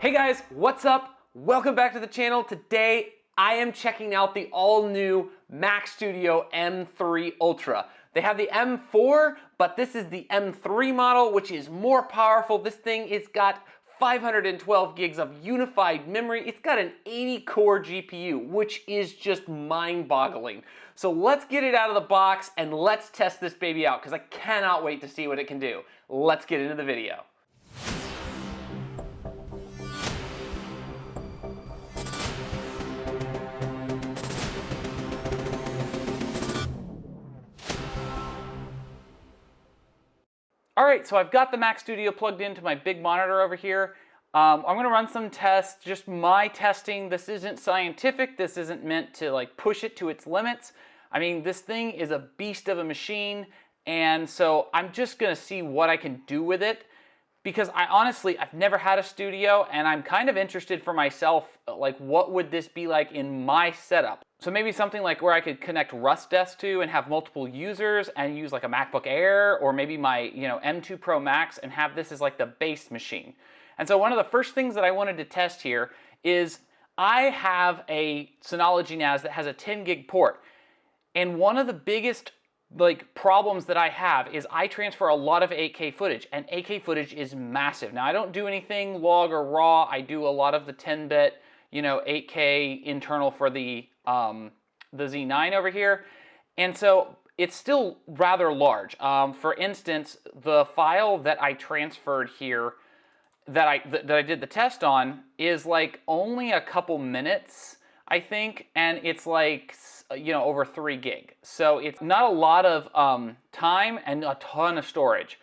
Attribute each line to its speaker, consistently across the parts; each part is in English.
Speaker 1: Hey guys, what's up? Welcome back to the channel. Today I am checking out the all-new Mac Studio M3 Ultra. They have the M4, but this is the M3 model, which is more powerful. This thing has got 512 gigs of unified memory. It's got an 80-core GPU, which is just mind-boggling. So let's get it out of the box and let's test this baby out because I cannot wait to see what it can do. Let's get into the video. All right, so I've got the Mac Studio plugged into my big monitor over here. I'm gonna run some tests, just my testing. This isn't scientific. This isn't meant to like push it to its limits. I mean, this thing is a beast of a machine. And so I'm just gonna see what I can do with it because I've never had a studio and I'm kind of interested for myself, like what would this be like in my setup? So maybe something like where I could connect Rust Desk to and have multiple users and use like a MacBook Air or maybe my M2 Pro Max and have this as like the base machine. And so one of the first things that I wanted to test here is I have a Synology NAS that has a 10 gig port. And one of the biggest problems that I have is I transfer a lot of 8K footage and 8K footage is massive. Now I don't do anything log or raw. I do a lot of the 10-bit 8K internal for the Z9 over here, and so it's still rather large. For instance, the file that I transferred here, that I did the test on, is like only a couple minutes, I think, and it's like over 3 gig. So it's not a lot of time and a ton of storage.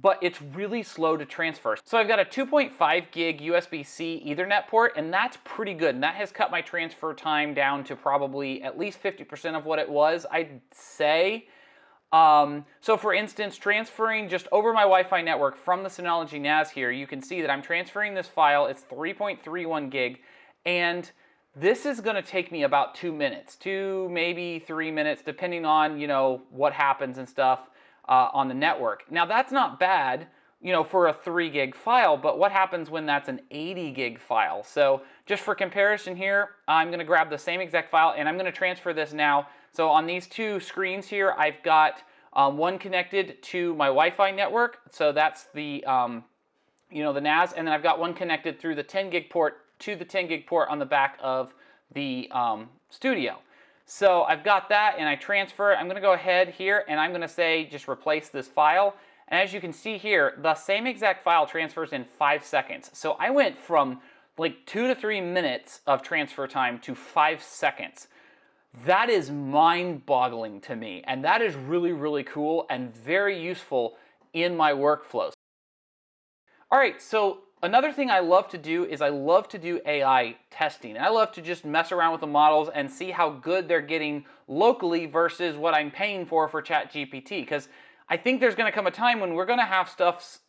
Speaker 1: But it's really slow to transfer. So I've got a 2.5 gig USB-C Ethernet port, and that's pretty good. And that has cut my transfer time down to probably at least 50% of what it was, I'd say. So for instance, transferring just over my Wi-Fi network from the Synology NAS here, you can see that I'm transferring this file. It's 3.31 gig, and this is going to take me about 2 minutes, 2 maybe 3 minutes, depending on what happens and stuff. On the network. Now that's not bad, for a 3 gig file, but what happens when that's an 80 gig file? So just for comparison here, I'm going to grab the same exact file and I'm going to transfer this now. So on these two screens here, I've got one connected to my Wi-Fi network. So that's the, the NAS, and then I've got one connected through the 10 gig port to the 10 gig port on the back of the Studio. So I've got that and I transfer it. I'm going to go ahead here and I'm going to say just replace this file. And as you can see here, the same exact file transfers in 5 seconds. So I went from like 2 to 3 minutes of transfer time to 5 seconds. That is mind-boggling to me. And that is really, really cool and very useful in my workflows. All right, so another thing I love to do is I love to do AI testing. And I love to just mess around with the models and see how good they're getting locally versus what I'm paying for ChatGPT. Because I think there's going to come a time when we're going to have stuff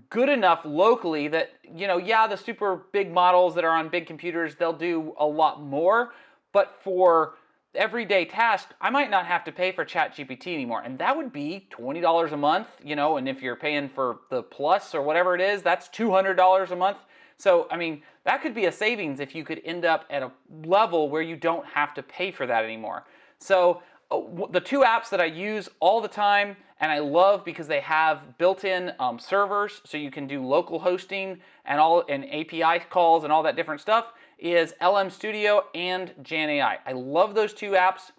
Speaker 1: good enough locally that, the super big models that are on big computers, they'll do a lot more. But for everyday tasks, I might not have to pay for ChatGPT anymore. And that would be $20 a month, and if you're paying for the Plus or whatever it is, that's $200 a month. So, I mean, that could be a savings if you could end up at a level where you don't have to pay for that anymore. So the two apps that I use all the time and I love because they have built-in servers so you can do local hosting and API calls and all that different stuff is LM Studio and JanAI. I love those two apps.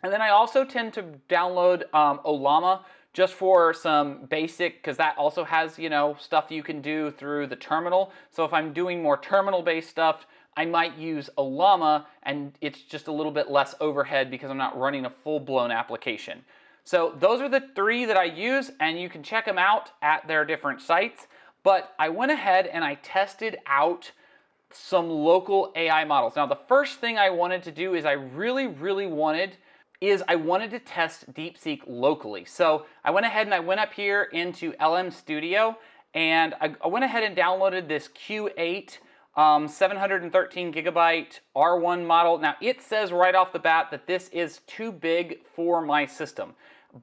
Speaker 1: And then I also tend to download Ollama just for some basic, because that also has, stuff you can do through the terminal. So if I'm doing more terminal-based stuff, I might use Ollama and it's just a little bit less overhead because I'm not running a full-blown application. So those are the 3 that I use, and you can check them out at their different sites. But I went ahead and I tested out some local AI models. Now, the first thing I wanted to do is I really wanted to test DeepSeek locally. So I went ahead and I went up here into LM Studio and I went ahead and downloaded this Q8 713 gigabyte R1 model. Now it says right off the bat that this is too big for my system.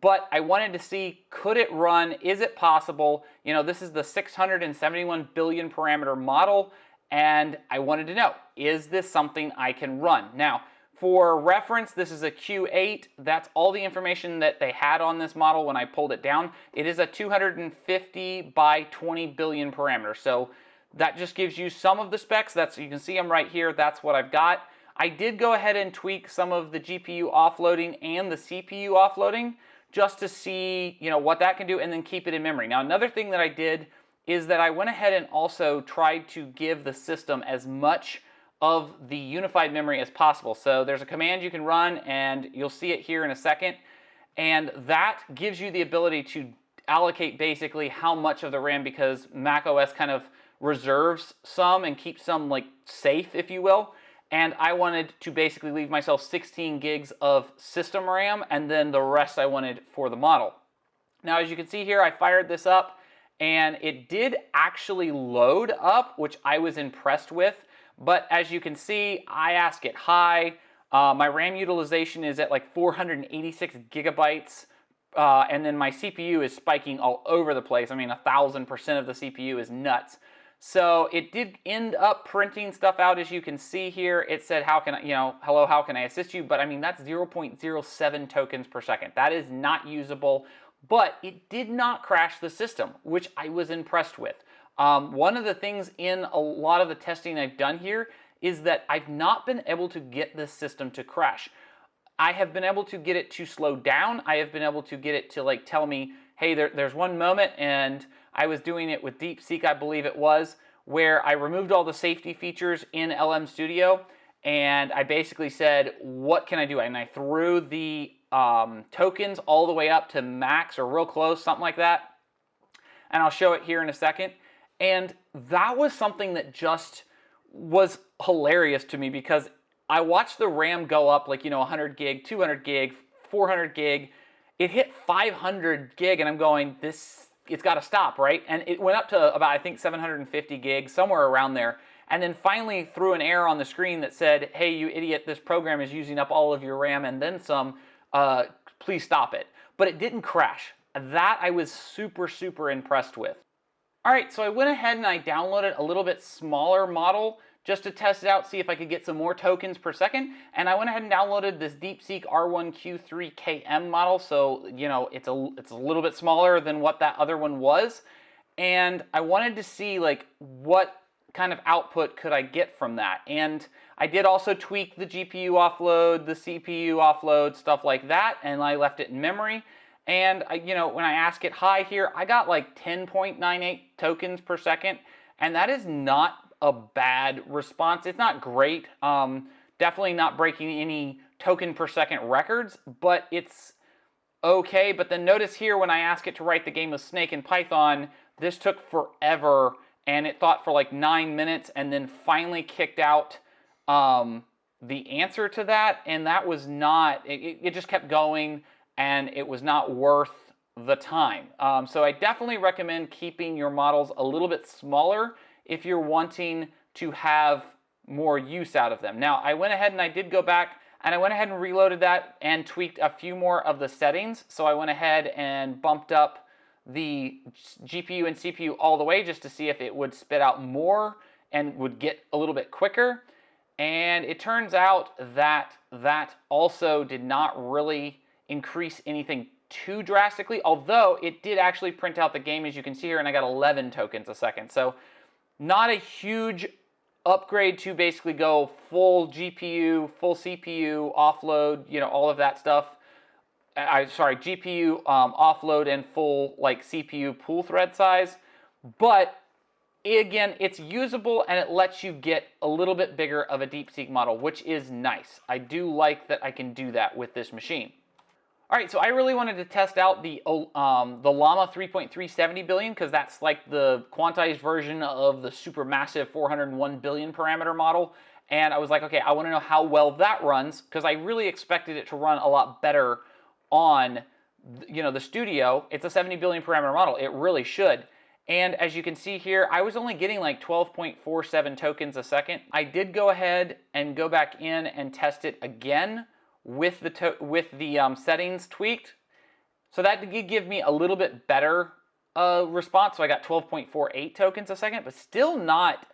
Speaker 1: But I wanted to see, could it run? Is it possible? You know, this is the 671 billion parameter model, and I wanted to know, is this something I can run? Now, for reference, this is a Q8. That's all the information that they had on this model when I pulled it down. It is a 250 by 20 billion parameter. So that just gives you some of the specs. You can see them right here. That's what I've got. I did go ahead and tweak some of the GPU offloading and the CPU offloading just to see, what that can do, and then keep it in memory. Now, another thing that I did is that I went ahead and also tried to give the system as much of the unified memory as possible. So there's a command you can run, and you'll see it here in a second, and that gives you the ability to allocate basically how much of the RAM, because macOS kind of reserves some and keeps some safe, if you will. And I wanted to basically leave myself 16 gigs of system RAM, and then the rest I wanted for the model. Now, as you can see here, I fired this up, and it did actually load up, which I was impressed with. But as you can see, I ask it high. My RAM utilization is at 486 gigabytes, and then my CPU is spiking all over the place. I mean, 1,000% of the CPU is nuts. So it did end up printing stuff out, as you can see here. It said, how can I, hello, how can I assist you? But I mean, that's 0.07 tokens per second. That is not usable, but it did not crash the system, which I was impressed with. One of the things in a lot of the testing I've done here is that I've not been able to get this system to crash. I have been able to get it to slow down. I have been able to get it to tell me, hey, there's one moment, and I was doing it with DeepSeek, I believe it was, where I removed all the safety features in LM Studio, and I basically said, what can I do? And I threw the tokens all the way up to max or real close, something like that. And I'll show it here in a second. And that was something that just was hilarious to me, because I watched the RAM go up 100 gig, 200 gig, 400 gig. It hit 500 gig, and I'm going, it's got to stop, right? And it went up to about, I think, 750 gigs, somewhere around there. And then finally threw an error on the screen that said, hey, you idiot, this program is using up all of your RAM and then some. Please stop it. But it didn't crash. That I was super, super impressed with. All right, so I went ahead and I downloaded a little bit smaller model just to test it out, see if I could get some more tokens per second. And I went ahead and downloaded this DeepSeek R1Q3KM model. So, it's a little bit smaller than what that other one was. And I wanted to see what kind of output could I get from that. And I did also tweak the GPU offload, the CPU offload, stuff like that. And I left it in memory. And when I ask it high here, I got 10.98 tokens per second, and that is not a bad response. It's not great. Definitely not breaking any token per second records, but it's okay. But then notice here, when I ask it to write the game of Snake in Python, this took forever, and it thought for 9 minutes, and then finally kicked out the answer to that, and that was not. It just kept going, and it was not worth the time. So I definitely recommend keeping your models a little bit smaller if you're wanting to have more use out of them. Now, I went ahead and I did go back, and I went ahead and reloaded that and tweaked a few more of the settings. So I went ahead and bumped up the GPU and CPU all the way just to see if it would spit out more and would get a little bit quicker. And it turns out that that also did not really increase anything too drastically, although it did actually print out the game, as you can see here, and I got 11 tokens a second. So not a huge upgrade to basically go full GPU, full CPU offload, all of that stuff. GPU offload and full CPU pool thread size. But again, it's usable, and it lets you get a little bit bigger of a DeepSeek model, which is nice. I do like that I can do that with this machine. All right, so I really wanted to test out the Llama 3.370 billion, because that's the quantized version of the supermassive 401 billion parameter model. And I was like, okay, I want to know how well that runs, because I really expected it to run a lot better on the studio. It's a 70 billion parameter model. It really should. And as you can see here, I was only getting 12.47 tokens a second. I did go ahead and go back in and test it again with the settings tweaked. So that did give me a little bit better response. So I got 12.48 tokens a second, but still not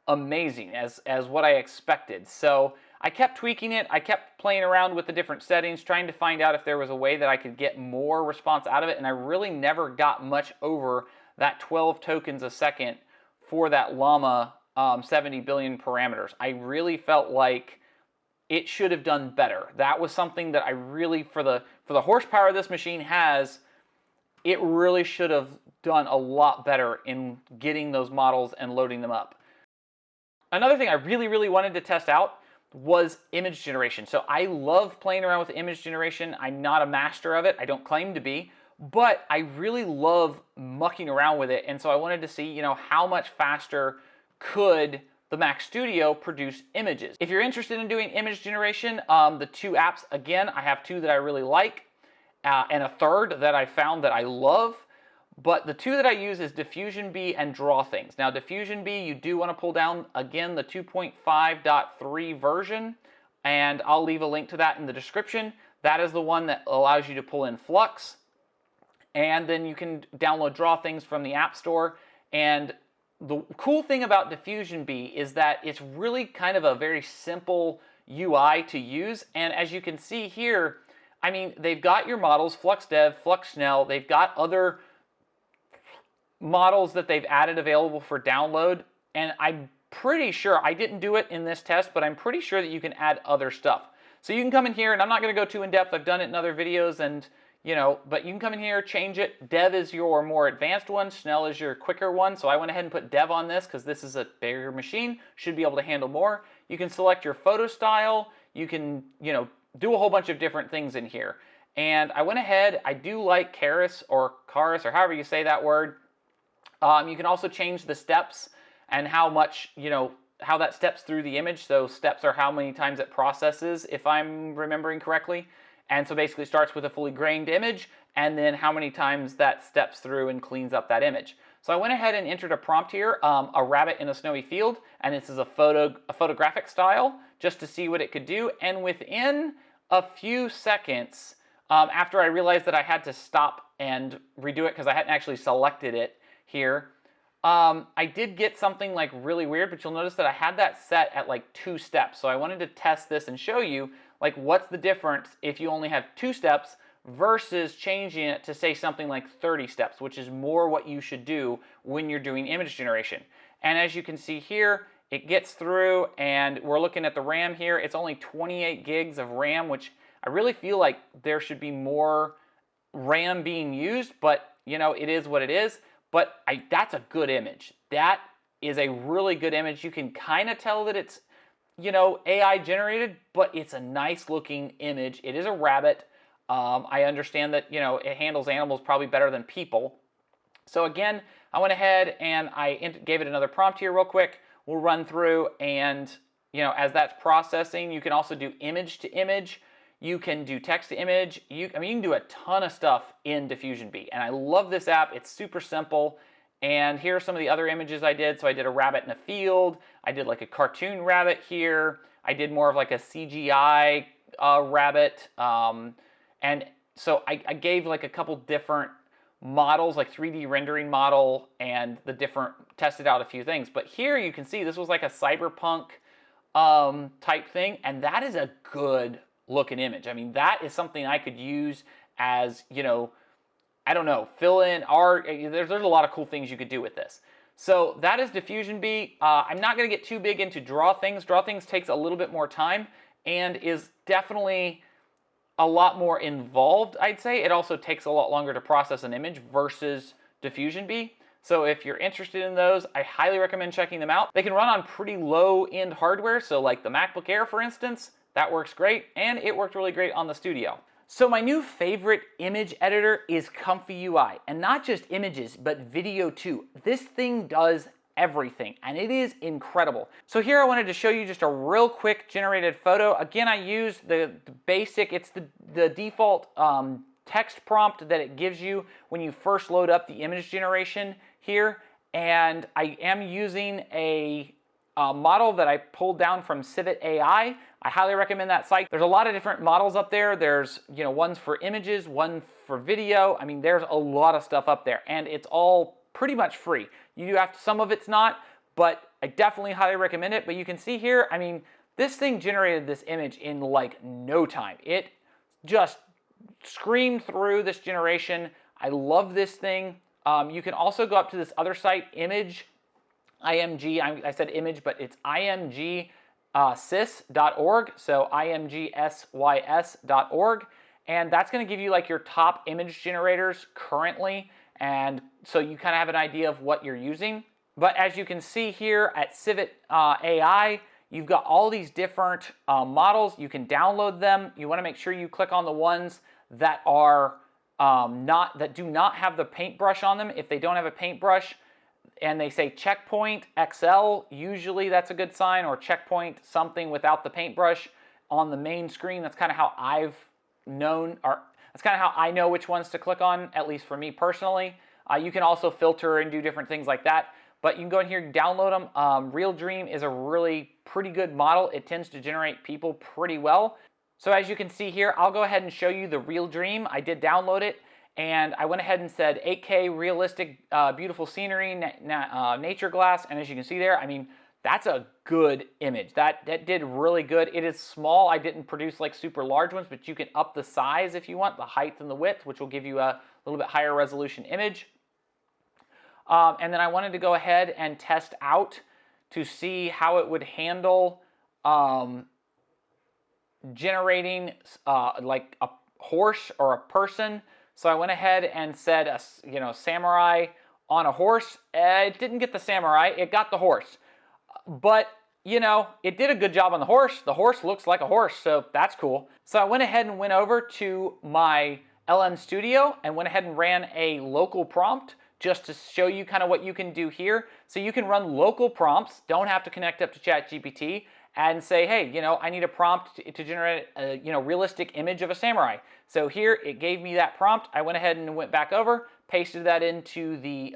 Speaker 1: amazing as what I expected. So I kept tweaking it. I kept playing around with the different settings, trying to find out if there was a way that I could get more response out of it, and I really never got much over that 12 tokens a second for that Llama 70 billion parameters. I really felt like it should have done better. That was something that I really, for the horsepower this machine has, it really should have done a lot better in getting those models and loading them up. Another thing I really wanted to test out was image generation. So I love playing around with image generation. I'm not a master of it. I don't claim to be, but I really love mucking around with it. And so I wanted to see, how much faster could the Mac Studio produce images. If you're interested in doing image generation, the two apps, again, I have two that I really like, and a third that I found that I love. But the two that I use is Diffusionbee and DrawThings. Now, Diffusionbee, you do want to pull down, again, the 2.5.3 version, and I'll leave a link to that in the description. That is the one that allows you to pull in Flux, and then you can download DrawThings from the App Store. And the cool thing about Diffusionbee is that it's really kind of a very simple UI to use, and as you can see here, I mean, they've got your models, FluxDev, FluxSnell, they've got other models that they've added available for download, and I'm pretty sure, I didn't do it in this test, but I'm pretty sure that you can add other stuff. So you can come in here, and I'm not going to go too in depth, I've done it in other videos, and but you can come in here, change it. Dev is your more advanced one, Snell is your quicker one, so I went ahead and put Dev on this because this is a bigger machine, should be able to handle more. You can select your photo style, you can, do a whole bunch of different things in here. And I went ahead, I do like Keras or however you say that word. You can also change the steps and how much, how that steps through the image. So steps are how many times it processes, if I'm remembering correctly. And so basically starts with a fully grained image, and then how many times that steps through and cleans up that image. So I went ahead and entered a prompt here, a rabbit in a snowy field, and this is a photographic style, just to see what it could do. And within a few seconds, after I realized that I had to stop and redo it because I hadn't actually selected it here, I did get something like really weird, but you'll notice that I had that set at like 2 steps. So I wanted to test this and show you like what's the difference if you only have 2 steps versus changing it to say something like 30 steps, which is more what you should do when you're doing image generation. And as you can see here, it gets through, and we're looking at the RAM here. It's only 28 gigs of RAM, which I really feel like there should be more RAM being used, but it is what it is. But that's a good image. That is a really good image. You can kind of tell that it's, AI generated, but it's a nice looking image. It is a rabbit. I understand that, it handles animals probably better than people. So again, I went ahead and I gave it another prompt here real quick. We'll run through, and, as that's processing, you can also do image to image. You can do text to image. You can do a ton of stuff in Diffusionbee, and I love this app. It's super simple. And here are some of the other images I did. So I did a rabbit in a field. I did like a cartoon rabbit here. I did more of like a CGI rabbit. And so I gave like a couple different models, like 3D rendering model, and tested out a few things. But here you can see this was like a cyberpunk type thing, and that is a good looking image. I mean, that is something I could use as, I don't know, fill in art. There's a lot of cool things you could do with this. So that is Diffusionbee. I'm not going to get too big into DrawThings. DrawThings takes a little bit more time and is definitely a lot more involved, I'd say. It also takes a lot longer to process an image versus Diffusionbee. So if you're interested in those, I highly recommend checking them out. They can run on pretty low-end hardware, so like the MacBook Air, for instance, that works great, and it worked really great on the Studio. So my new favorite image editor is ComfiUi, and not just images, but video too. This thing does everything, and it is incredible. So here I wanted to show you just a real quick generated photo. Again, I used the basic, it's the default text prompt that it gives you when you first load up the image generation here, and I am using a model that I pulled down from CivitAI. I highly recommend that site. There's a lot of different models up there. There's, ones for images, one for video. I mean, there's a lot of stuff up there, and it's all pretty much free. You have some of it's not, but I definitely highly recommend it. But you can see here, I mean, this thing generated this image in like no time. It just screamed through this generation. I love this thing. You can also go up to this other site, I said image, but it's imgsys.org, so imgsys.org, and that's going to give you like your top image generators currently, and so you kind of have an idea of what you're using. But as you can see here at CivitAI, you've got all these different models. You can download them. You want to make sure you click on the ones that are that do not have the paintbrush on them. If they don't have a paintbrush and they say checkpoint XL, usually that's a good sign, or checkpoint something without the paintbrush on the main screen. That's kind of how I've known, or that's kind of how I know which ones to click on, at least for me personally. You can also filter and do different things like that, but you can go in here and download them. Real Dream is a really pretty good model. It tends to generate people pretty well. So as you can see here, I'll go ahead and show you the Real Dream. I did download it, and I went ahead and said 8K realistic, beautiful scenery, nature glass, and as you can see there, I mean, that's a good image. That did really good. It is small. I didn't produce like super large ones, but you can up the size if you want, the height and the width, which will give you a little bit higher resolution image. And then I wanted to go ahead and test out to see how it would handle generating like a horse or a person. So I went ahead and said, samurai on a horse. It didn't get the samurai, it got the horse. But, it did a good job on the horse. The horse looks like a horse, so that's cool. So I went ahead and went over to my LM Studio and went ahead and ran a local prompt just to show you kind of what you can do here. So you can run local prompts, don't have to connect up to ChatGPT, and say, hey, I need a prompt to generate a realistic image of a samurai. So here it gave me that prompt. I went ahead and went back over, pasted that into the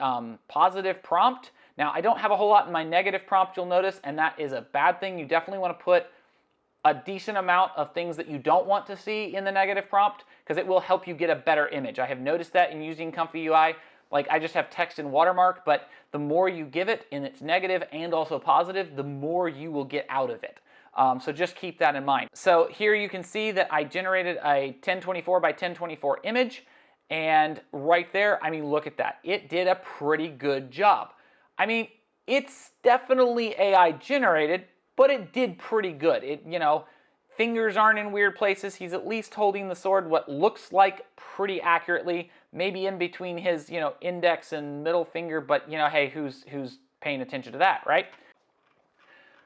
Speaker 1: positive prompt. Now I don't have a whole lot in my negative prompt, you'll notice, and that is a bad thing. You definitely want to put a decent amount of things that you don't want to see in the negative prompt, because it will help you get a better image. I have noticed that in using ComfiUi. Like, I just have text and watermark, but the more you give it in its negative and also positive, the more you will get out of it. So just keep that in mind. So here you can see that I generated a 1024 by 1024 image, and right there, I mean, look at that. It did a pretty good job. I mean, it's definitely AI generated, but it did pretty good. It, fingers aren't in weird places. He's at least holding the sword what looks like pretty accurately, maybe in between his, index and middle finger, but, hey, who's paying attention to that, right?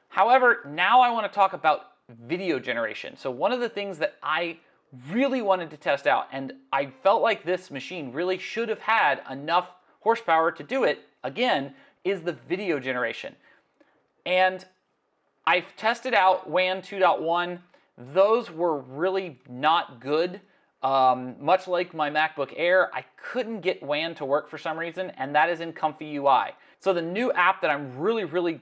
Speaker 1: However, now I want to talk about video generation. So one of the things that I really wanted to test out, and I felt like this machine really should have had enough horsepower to do it, again, is the video generation. And I've tested out WAN 2.1. Those were really not good. Much like my MacBook Air, I couldn't get WAN to work for some reason, and that is in ComfiUi. So the new app that I'm really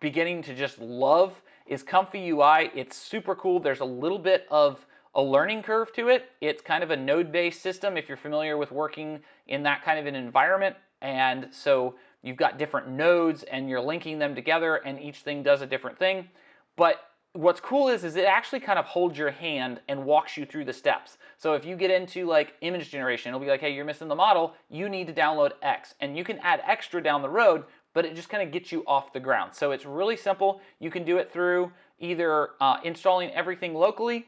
Speaker 1: beginning to just love is ComfiUi. It's super cool. There's a little bit of a learning curve to it. It's kind of a node-based system if you're familiar with working in that kind of an environment. And so you've got different nodes and you're linking them together and each thing does a different thing. But what's cool is it actually kind of holds your hand and walks you through the steps. So if you get into like image generation, it'll be like, hey, you're missing the model, you need to download X. And you can add extra down the road, but it just kind of gets you off the ground. So it's really simple. You can do it through either installing everything locally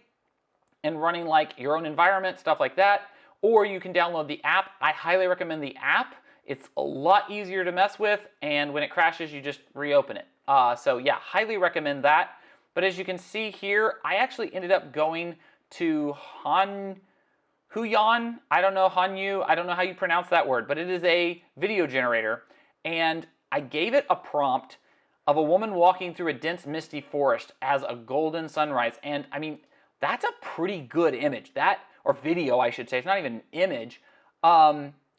Speaker 1: and running like your own environment, stuff like that, or you can download the app. I highly recommend the app. It's a lot easier to mess with, and when it crashes, you just reopen it. So yeah, highly recommend that. But as you can see here, I actually ended up going to Huyan. I don't know, Hanyu, I don't know how you pronounce that word, but it is a video generator. And I gave it a prompt of a woman walking through a dense misty forest as a golden sunrise. And I mean, that's a pretty good image. Or video, I should say. It's not even an image.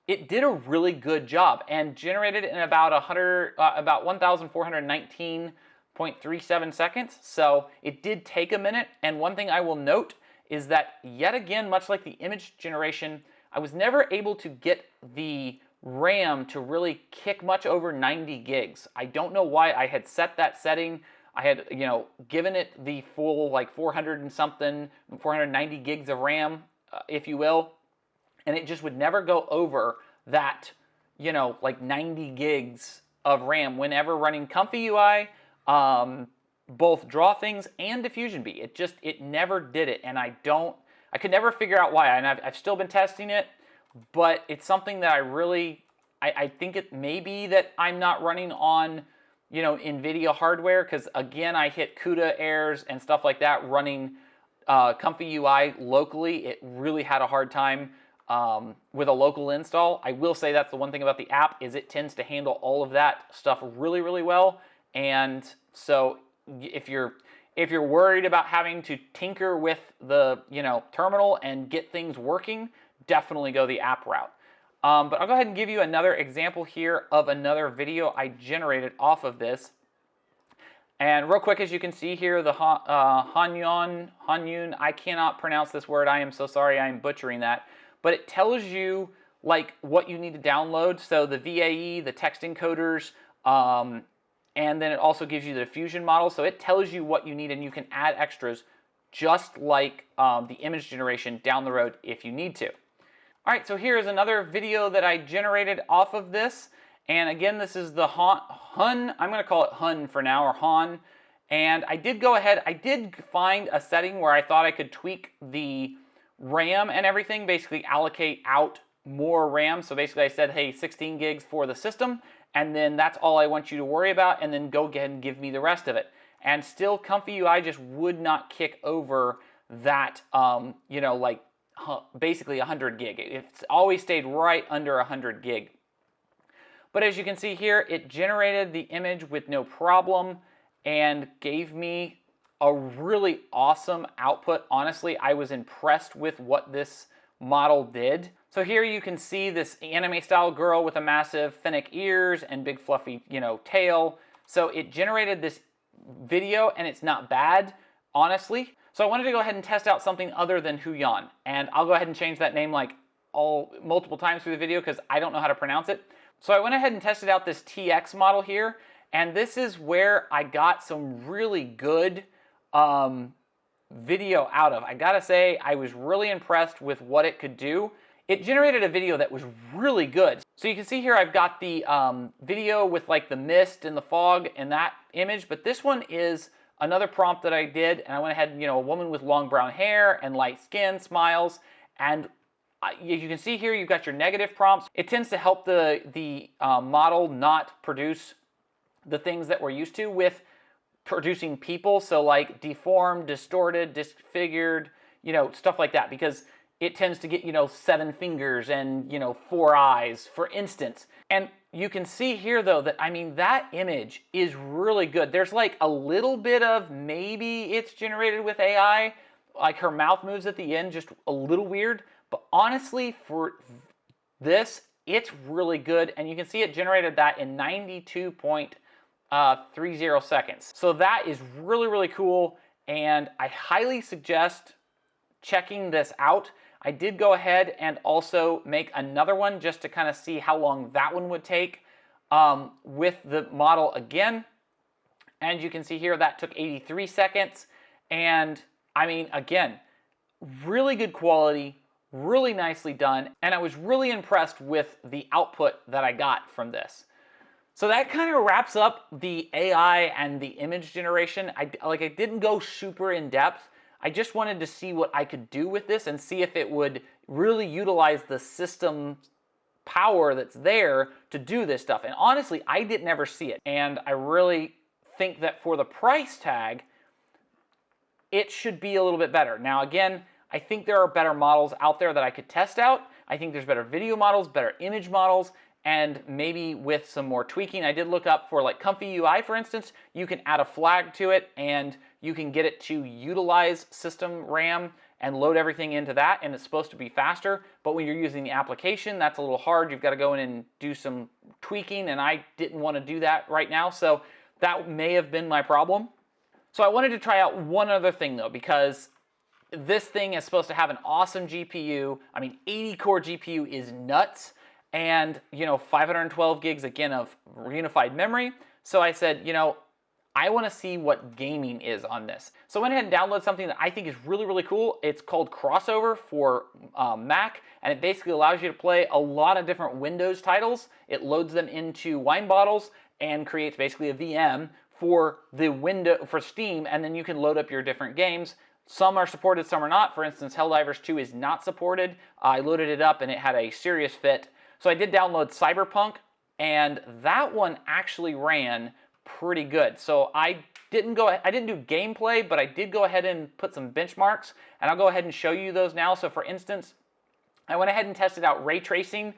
Speaker 1: It did a really good job and generated in about 1,419.37 seconds. So it did take a minute. And one thing I will note is that, yet again, much like the image generation, I was never able to get the RAM to really kick much over 90 gigs. I don't know why I had set that setting. I had, given it the full like 400 and something, 490 gigs of RAM, if you will, and it just would never go over that, like 90 gigs of RAM whenever running ComfiUi, both DrawThings and Diffusionbee. It never did it, and I could never figure out why. And I've still been testing it, but it's something that I think it may be that I'm not running on, NVIDIA hardware, because again, I hit CUDA errors and stuff like that running ComfiUi locally. It really had a hard time with a local install. I will say that's the one thing about the app, is it tends to handle all of that stuff really, really well. And so if you're worried about having to tinker with the terminal and get things working, definitely go the app route. But I'll go ahead and give you another example here of another video I generated off of this. And real quick, as you can see here, the Hanyun, I cannot pronounce this word. I am so sorry, I am butchering that. But it tells you like what you need to download. So the VAE, the text encoders, and then it also gives you the diffusion model. So it tells you what you need, and you can add extras just like the image generation down the road if you need to. All right, so here's another video that I generated off of this. And again, this is the Hun, I'm gonna call it Hun for now, or Han. And I did go ahead, I did find a setting where I thought I could tweak the RAM and everything, basically allocate out more RAM. So basically I said, hey, 16 gigs for the system, and then that's all I want you to worry about, and then go ahead and give me the rest of it. And still ComfiUi just would not kick over that, like basically 100 gig. It's always stayed right under 100 gig. But as you can see here, it generated the image with no problem and gave me a really awesome output. Honestly, I was impressed with what this model did. So here you can see this anime style girl with a massive finnick ears and big fluffy, tail. So it generated this video, and it's not bad, honestly. So I wanted to go ahead and test out something other than Huyan, and I'll go ahead and change that name like multiple times through the video because I don't know how to pronounce it. So I went ahead and tested out this TX model here, and this is where I got some really good video out of. I gotta say, I was really impressed with what it could do. It generated a video that was really good. So you can see here I've got the video with like the mist and the fog and that image, but this one is another prompt that I did, and I went ahead and, a woman with long brown hair and light skin, smiles, and you can see here you've got your negative prompts. It tends to help the model not produce the things that we're used to with producing people, so like deformed, distorted, disfigured, stuff like that, because it tends to get, 7 fingers and, 4 eyes, for instance. And you can see here, though, that, that image is really good. There's like a little bit of maybe it's generated with AI, like her mouth moves at the end, just a little weird. But honestly, for this, it's really good. And you can see it generated that in 92.30 seconds. So that is really, really cool. And I highly suggest checking this out. I did go ahead and also make another one just to kind of see how long that one would take with the model again. And you can see here that took 83 seconds. And again, really good quality, really nicely done. And I was really impressed with the output that I got from this. So that kind of wraps up the AI and the image generation. I didn't go super in depth. I just wanted to see what I could do with this and see if it would really utilize the system power that's there to do this stuff. And honestly, I didn't ever see it. And I really think that for the price tag, it should be a little bit better. Now, again, I think there are better models out there that I could test out. I think there's better video models, better image models, and maybe with some more tweaking. I did look up for like ComfiUi, for instance. You can add a flag to it and you can get it to utilize system RAM and load everything into that, and it's supposed to be faster. But when you're using the application, that's a little hard. You've got to go in and do some tweaking, and I didn't want to do that right now, so that may have been my problem. So I wanted to try out one other thing though, because this thing is supposed to have an awesome GPU. 80 core GPU is nuts. and 512 gigs again of reunified memory. So I said, I want to see what gaming is on this. So I went ahead and downloaded something that I think is really, really cool. It's called Crossover for Mac, and it basically allows you to play a lot of different Windows titles. It loads them into wine bottles and creates basically a VM for the window for Steam, and then you can load up your different games. Some are supported, some are not. For instance, Helldivers 2 is not supported. I loaded it up and it had a serious fit. So I did download Cyberpunk, and that one actually ran pretty good. So I didn't do gameplay, but I did go ahead and put some benchmarks, and I'll go ahead and show you those now. So for instance, I went ahead and tested out ray tracing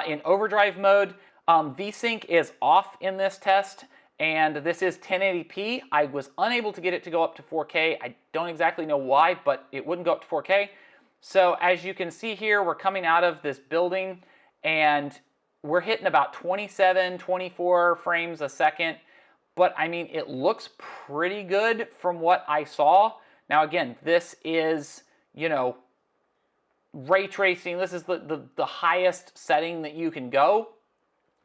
Speaker 1: in overdrive mode. VSync is off in this test, and this is 1080p. I was unable to get it to go up to 4K. I don't exactly know why, but it wouldn't go up to 4K. So as you can see here, we're coming out of this building, and we're hitting about 27, 24 frames a second. But I mean, it looks pretty good from what I saw. Now again, this is, ray tracing. This is the highest setting that you can go.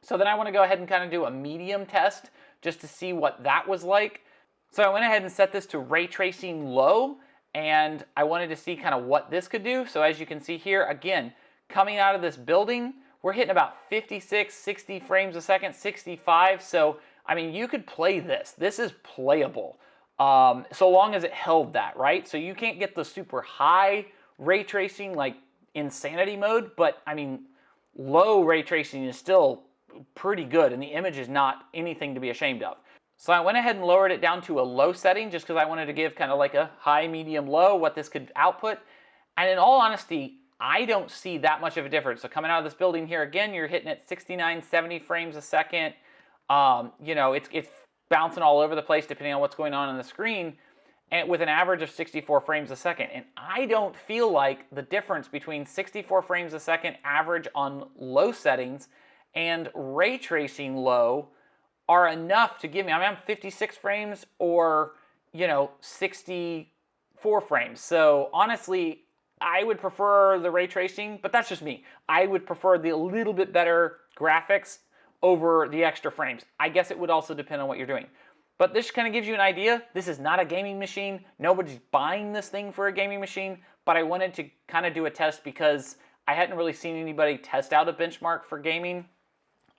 Speaker 1: So then I want to go ahead and kind of do a medium test just to see what that was like. So I went ahead and set this to ray tracing low, and I wanted to see kind of what this could do. So as you can see here, again, coming out of this building, we're hitting about 56, 60 frames a second, 65. So I mean, you could play this. This is playable, so long as it held that, right? So you can't get the super high ray tracing like insanity mode, but I mean, low ray tracing is still pretty good, and the image is not anything to be ashamed of. So I went ahead and lowered it down to a low setting just because I wanted to give kind of like a high, medium, low, what this could output. And in all honesty, I don't see that much of a difference. So coming out of this building here, again, you're hitting at 69, 70 frames a second. It's bouncing all over the place depending on what's going on the screen, and with an average of 64 frames a second. And I don't feel like the difference between 64 frames a second average on low settings and ray tracing low are enough to give me, I'm 56 frames or, 64 frames. So honestly, I would prefer the ray tracing, but that's just me. I would prefer the little bit better graphics over the extra frames. I guess it would also depend on what you're doing. But this kind of gives you an idea. This is not a gaming machine. Nobody's buying this thing for a gaming machine, but I wanted to kind of do a test because I hadn't really seen anybody test out a benchmark for gaming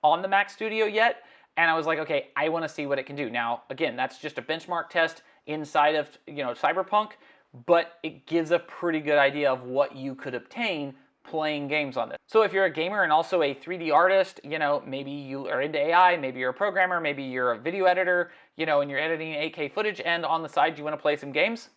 Speaker 1: on the Mac Studio yet. And I was like, okay, I want to see what it can do. Now, again, that's just a benchmark test inside of, Cyberpunk, but it gives a pretty good idea of what you could obtain playing games on this. So if you're a gamer and also a 3D artist, maybe you are into AI, maybe you're a programmer, maybe you're a video editor, and you're editing 8K footage, and on the side you want to play some games,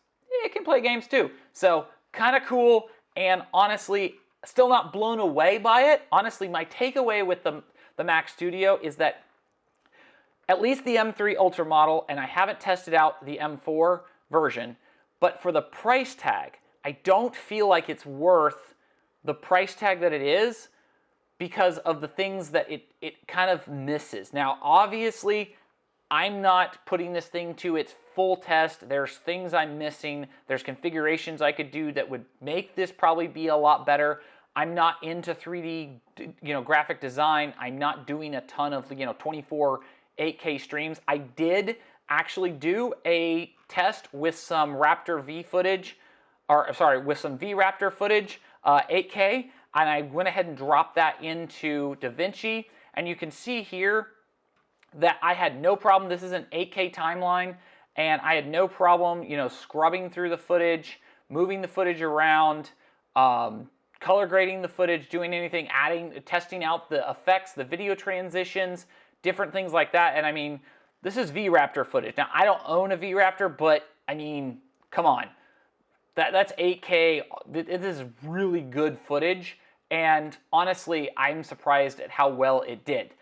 Speaker 1: it can play games too. So kind of cool, and honestly, still not blown away by it. Honestly, my takeaway with the Mac Studio is that at least the M3 Ultra model, and I haven't tested out the M4 version, but for the price tag, I don't feel like it's worth the price tag that it is because of the things that it kind of misses. Now, obviously, I'm not putting this thing to its full test. There's things I'm missing. There's configurations I could do that would make this probably be a lot better. I'm not into 3D, graphic design. I'm not doing a ton of, 24 8K streams. I did actually do a test with some Raptor V footage, with some V-Raptor footage, 8K, and I went ahead and dropped that into DaVinci, and you can see here that I had no problem. This is an 8K timeline, and I had no problem, scrubbing through the footage, moving the footage around, color grading the footage, doing anything, testing out the effects, the video transitions, different things like that. And I mean, this is V-Raptor footage. Now, I don't own a V-Raptor, but I mean, come on. That's 8K. It is really good footage, and honestly, I'm surprised at how well it did.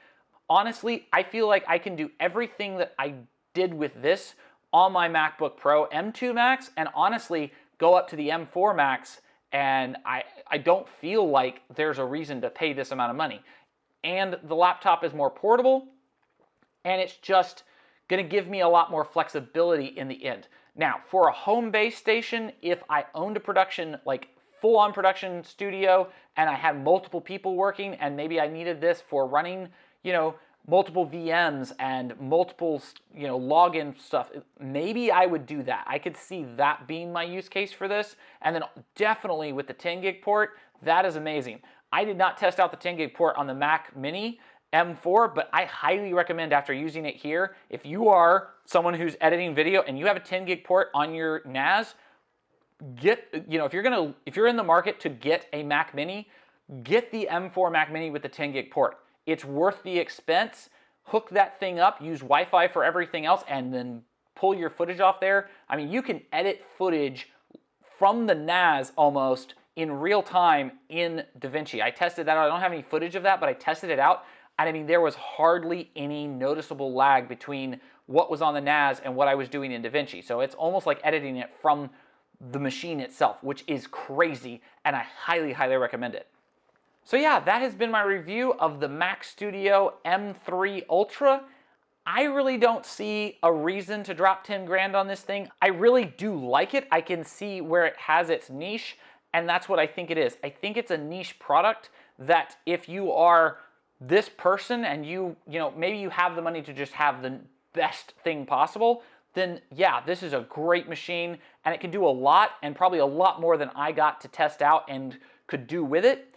Speaker 1: Honestly, I feel like I can do everything that I did with this on my MacBook Pro M2 Max, and honestly, go up to the M4 Max, and I don't feel like there's a reason to pay this amount of money. And the laptop is more portable, and it's just going to give me a lot more flexibility in the end. Now, for a home base station, if I owned a production like full-on production studio and I had multiple people working and maybe I needed this for running, multiple VMs and multiple, login stuff, maybe I would do that. I could see that being my use case for this. And then definitely with the 10 gig port, that is amazing. I did not test out the 10 gig port on the Mac Mini M4, but I highly recommend after using it here, if you are someone who's editing video and you have a 10 gig port on your NAS, if you're in the market to get a Mac Mini, get the M4 Mac Mini with the 10 gig port. It's worth the expense. Hook that thing up, use Wi-Fi for everything else, and then pull your footage off there. I mean, you can edit footage from the NAS almost in real time in DaVinci. I tested that out. I don't have any footage of that, but I tested it out. And I mean, there was hardly any noticeable lag between what was on the NAS and what I was doing in DaVinci. So it's almost like editing it from the machine itself, which is crazy, and I highly, highly recommend it. So yeah, that has been my review of the Mac Studio M3 Ultra. I really don't see a reason to drop 10 grand on this thing. I really do like it. I can see where it has its niche, and that's what I think it is. I think it's a niche product that if you are this person and maybe you have the money to just have the best thing possible, then yeah, this is a great machine and it can do a lot and probably a lot more than I got to test out and could do with it.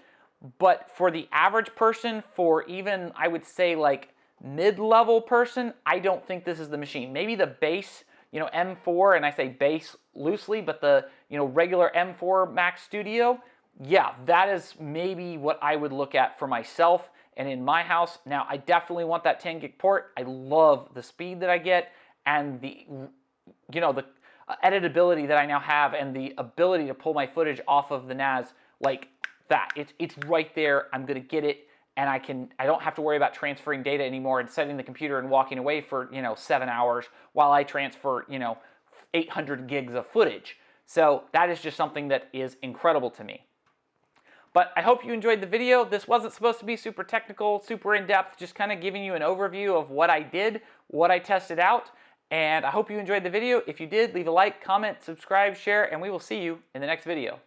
Speaker 1: But for the average person, for even, I would say like mid-level person, I don't think this is the machine. Maybe the base, M4, and I say base loosely, but the, regular M4 Mac Studio, yeah, that is maybe what I would look at for myself and in my house. Now, I definitely want that 10 gig port. I love the speed that I get and the editability that I now have and the ability to pull my footage off of the NAS like that. It's right there. I'm gonna get it, and I don't have to worry about transferring data anymore and setting the computer and walking away for 7 hours while I transfer 800 gigs of footage. So that is just something that is incredible to me. But I hope you enjoyed the video. This wasn't supposed to be super technical, super in-depth, just kind of giving you an overview of what I did, what I tested out, and I hope you enjoyed the video. If you did, leave a like, comment, subscribe, share, and we will see you in the next video.